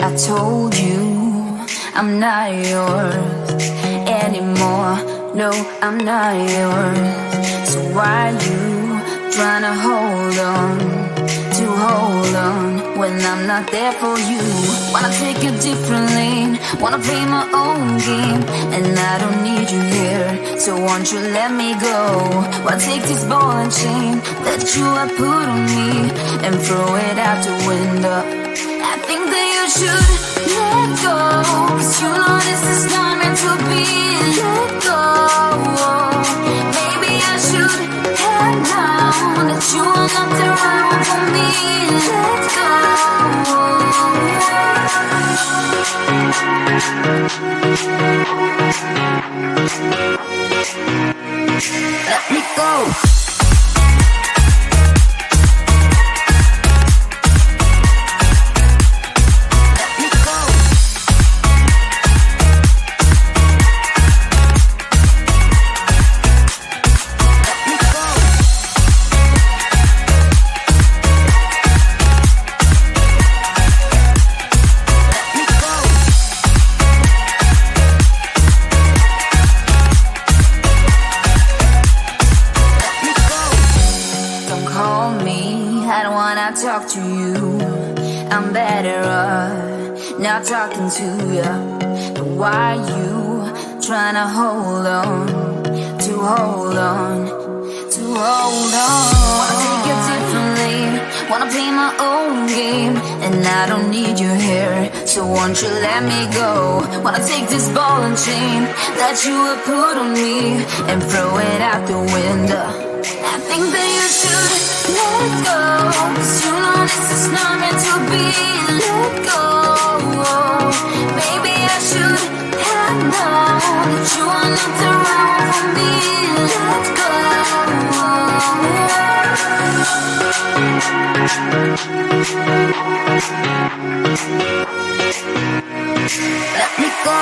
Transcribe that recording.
I told you I'm not yours anymore. No, I'm not yours. So why you trying to hold on when I'm not there for you? Wanna take a different lane, wanna play my own game, and I don't need you here, so won't you let me go? Wanna take this ball and chain that you have put on me and throw it out the window. I think that you should let go, 'cause you know this is not meant to be. Let go. Maybe I should have known that you are not the right one for me. Let go. Let me go. Talk to you, I'm better off not talking to you. But why you trying to hold on? Wanna take a different lane, wanna play my own game, and I don't need you here, so won't you let me go? Wanna take this ball and chain that you have put on me and throw it out the window. I think that you should let go, 'cause you know this is not meant to be. Let go. Maybe I should have known that you are not the right one for me. Let go. Let me go.